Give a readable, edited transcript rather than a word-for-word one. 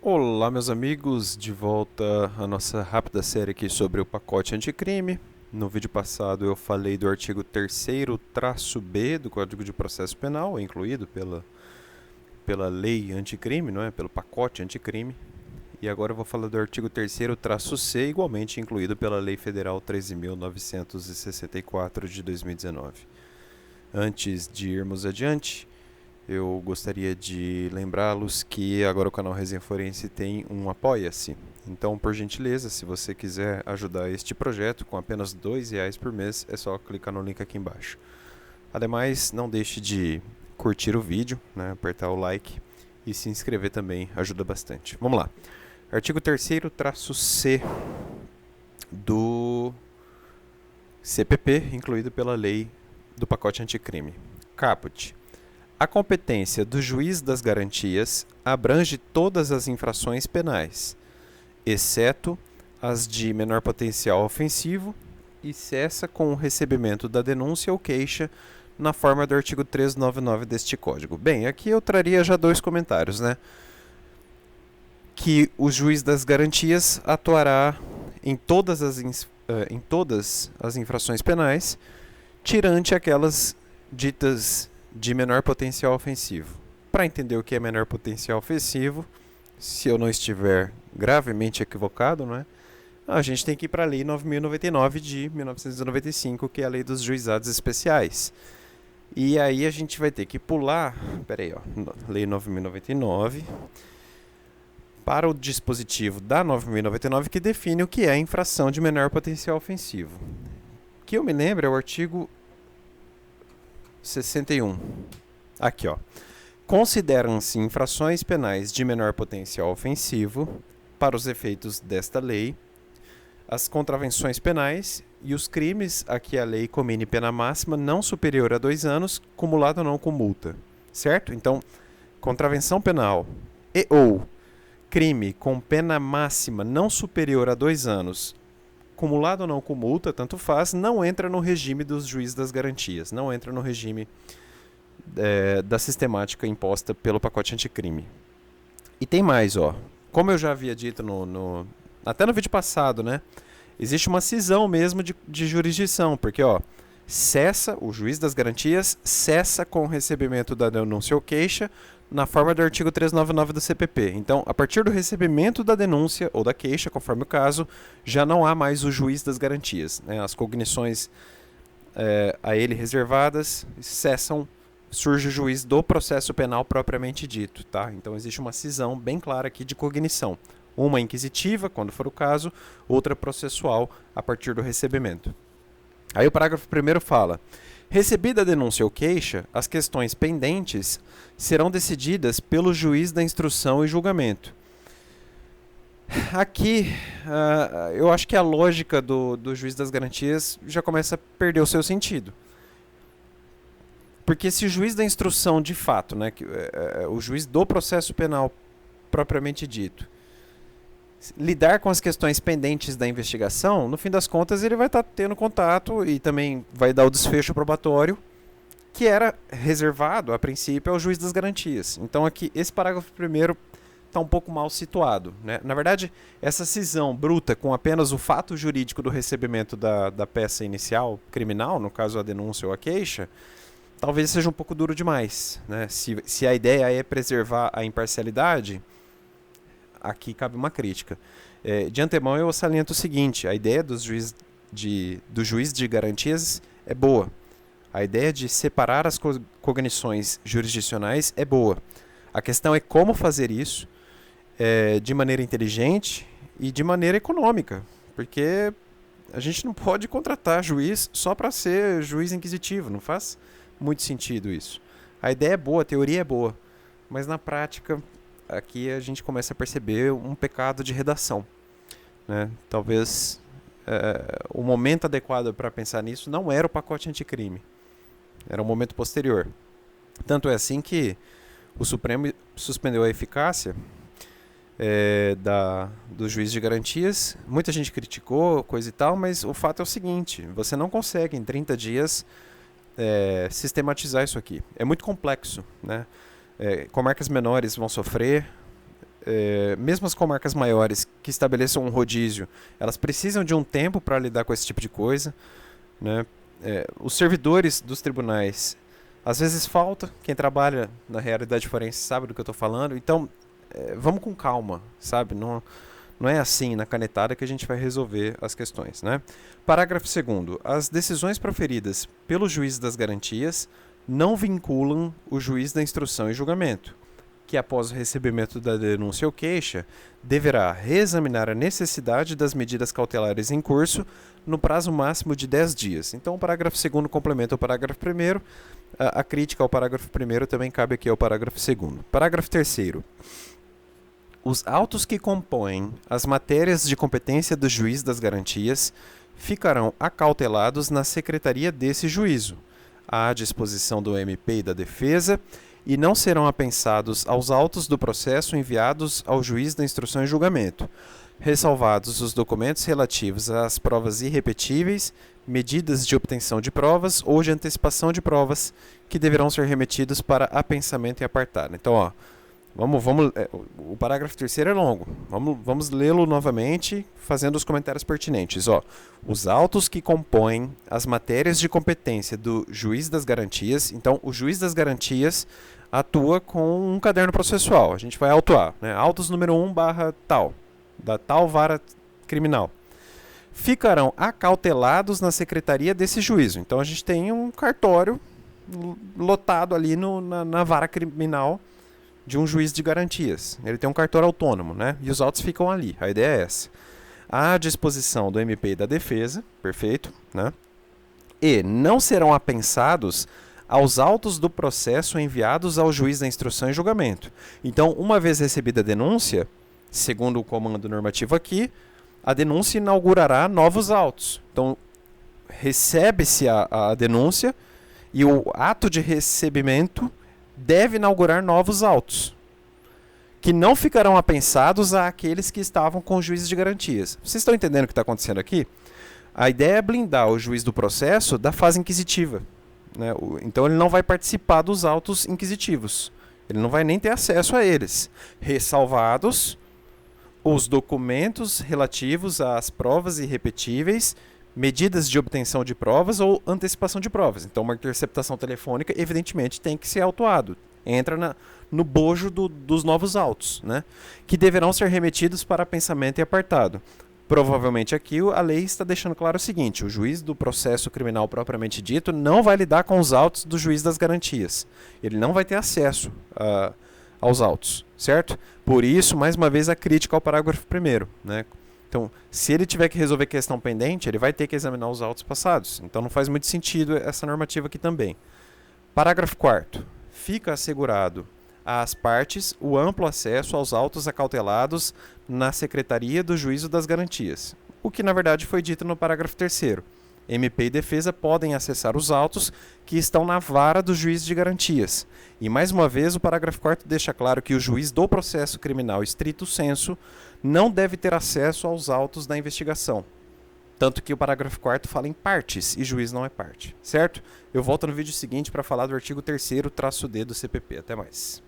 Olá, meus amigos, de volta à nossa rápida série aqui sobre o pacote anticrime. No vídeo passado eu falei do artigo 3º-B do Código de Processo Penal, incluído pela lei anticrime, não é? Pelo pacote anticrime. E agora eu vou falar do artigo 3º-C, igualmente incluído pela Lei Federal 13.964 de 2019. Antes de irmos adiante, eu gostaria de lembrá-los que agora o canal Resenha Forense tem um Apoia-se. Então, por gentileza, se você quiser ajudar este projeto com apenas R$ 2 por mês, é só clicar no link aqui embaixo. Ademais, não deixe de curtir o vídeo, né, apertar o like e se inscrever também, ajuda bastante. Vamos lá. Artigo 3º-C do CPP, incluído pela lei do pacote anticrime. Caput. A competência do juiz das garantias abrange todas as infrações penais, exceto as de menor potencial ofensivo, e cessa com o recebimento da denúncia ou queixa na forma do artigo 399 deste Código. Bem, aqui eu traria já dois comentários, né? Que o juiz das garantias atuará em todas as infrações penais, tirante aquelas ditas de menor potencial ofensivo. Para entender o que é menor potencial ofensivo, se eu não estiver gravemente equivocado, não é? A gente tem que ir para a Lei 9.099 de 1995, que é a Lei dos Juizados Especiais. E aí a gente vai ter que pular, Lei 9.099, para o dispositivo da 9.099, que define o que é infração de menor potencial ofensivo. Que eu me lembro é o artigo 61. Aqui, ó. Consideram-se infrações penais de menor potencial ofensivo, para os efeitos desta lei, as contravenções penais e os crimes a que a lei comine pena máxima não superior a 2 anos, cumulado ou não com multa. Certo? Então, contravenção penal e ou crime com pena máxima não superior a 2 anos, cumulado ou não com multa, tanto faz, não entra no regime dos juízes das garantias, não entra no regime da sistemática imposta pelo pacote anticrime. E tem mais, ó. Como eu já havia dito até no vídeo passado, né? Existe uma cisão mesmo de jurisdição, porque, ó, o juiz das garantias cessa com o recebimento da denúncia ou queixa na forma do artigo 399 do CPP. Então, a partir do recebimento da denúncia ou da queixa, conforme o caso, já não há mais o juiz das garantias, né? As cognições a ele reservadas cessam, surge o juiz do processo penal propriamente dito, tá? Então, existe uma cisão bem clara aqui de cognição. Uma inquisitiva, quando for o caso, outra processual a partir do recebimento. Aí o parágrafo 1º fala: recebida a denúncia ou queixa, as questões pendentes serão decididas pelo juiz da instrução e julgamento. Aqui, eu acho que a lógica do juiz das garantias já começa a perder o seu sentido. Porque se o juiz da instrução, de fato, né, o juiz do processo penal propriamente dito, lidar com as questões pendentes da investigação, no fim das contas ele vai estar tendo contato e também vai dar o desfecho probatório que era reservado, a princípio, ao juiz das garantias. Então aqui, esse parágrafo 1º está um pouco mal situado, né? Na verdade, essa cisão bruta com apenas o fato jurídico do recebimento da peça inicial criminal, no caso a denúncia ou a queixa, talvez seja um pouco duro demais, né? Se a ideia é preservar a imparcialidade, aqui cabe uma crítica. De antemão eu saliento o seguinte: a ideia do juiz de garantias é boa. A ideia de separar as cognições jurisdicionais é boa. A questão é como fazer isso de maneira inteligente e de maneira econômica, porque a gente não pode contratar juiz só para ser juiz inquisitivo, não faz muito sentido isso. A ideia é boa, a teoria é boa, mas na prática aqui a gente começa a perceber um pecado de redação, né? Talvez o momento adequado para pensar nisso não era o pacote anticrime, era um momento posterior. Tanto é assim que o Supremo suspendeu a eficácia do juiz de garantias. Muita gente criticou, coisa e tal, mas o fato é o seguinte: você não consegue em 30 dias sistematizar isso aqui. É muito complexo, né? Comarcas menores vão sofrer, mesmo as comarcas maiores que estabeleçam um rodízio, elas precisam de um tempo para lidar com esse tipo de coisa, né? Os servidores dos tribunais, às vezes falta, quem trabalha na realidade forense sabe do que eu estou falando, então vamos com calma, sabe? Não é assim, na canetada, que a gente vai resolver as questões, né? Parágrafo 2º. As decisões proferidas pelo juiz das garantias não vinculam o juiz da instrução e julgamento, que após o recebimento da denúncia ou queixa, deverá reexaminar a necessidade das medidas cautelares em curso no prazo máximo de 10 dias. Então, o parágrafo 2º complementa o parágrafo 1º. A crítica ao parágrafo 1º também cabe aqui ao parágrafo 2º. Parágrafo 3º. Os autos que compõem as matérias de competência do juiz das garantias ficarão acautelados na secretaria desse juízo, à disposição do MP e da defesa, e não serão apensados aos autos do processo enviados ao juiz da instrução e julgamento, ressalvados os documentos relativos às provas irrepetíveis, medidas de obtenção de provas ou de antecipação de provas, que deverão ser remetidos para apensamento e apartar. Então, o parágrafo 3º é longo. Vamos lê-lo novamente, fazendo os comentários pertinentes. Os autos que compõem as matérias de competência do juiz das garantias. Então, o juiz das garantias atua com um caderno processual. A gente vai autuar, né? Autos número 1/tal, da tal vara criminal. Ficarão acautelados na secretaria desse juízo. Então, a gente tem um cartório lotado ali na vara criminal de um juiz de garantias. Ele tem um cartório autônomo, né? E os autos ficam ali. A ideia é essa. À disposição do MP e da defesa, perfeito, né? E não serão apensados aos autos do processo enviados ao juiz da instrução e julgamento. Então, uma vez recebida a denúncia, segundo o comando normativo aqui, a denúncia inaugurará novos autos. Então, recebe-se a denúncia e o ato de recebimento deve inaugurar novos autos, que não ficarão apensados àqueles que estavam com o juiz de garantias. Vocês estão entendendo o que está acontecendo aqui? A ideia é blindar o juiz do processo da fase inquisitiva, né? Então ele não vai participar dos autos inquisitivos. Ele não vai nem ter acesso a eles, ressalvados os documentos relativos às provas irrepetíveis, medidas de obtenção de provas ou antecipação de provas. Então, uma interceptação telefônica, evidentemente, tem que ser autuado. Entra no bojo dos novos autos, né? Que deverão ser remetidos para pensamento e apartado. Provavelmente aqui a lei está deixando claro o seguinte: o juiz do processo criminal propriamente dito não vai lidar com os autos do juiz das garantias. Ele não vai ter acesso aos autos, certo? Por isso, mais uma vez, a crítica ao parágrafo 1º, né? Então, se ele tiver que resolver questão pendente, ele vai ter que examinar os autos passados. Então, não faz muito sentido essa normativa aqui também. Parágrafo 4º. Fica assegurado às partes o amplo acesso aos autos acautelados na Secretaria do Juízo das Garantias, o que, na verdade, foi dito no parágrafo 3º. MP e defesa podem acessar os autos que estão na vara do juiz de garantias. E, mais uma vez, o parágrafo 4º deixa claro que o juiz do processo criminal estrito sensu não deve ter acesso aos autos da investigação. Tanto que o parágrafo 4º fala em partes e juiz não é parte, certo? Eu volto no vídeo seguinte para falar do artigo 3º-D do CPP. Até mais.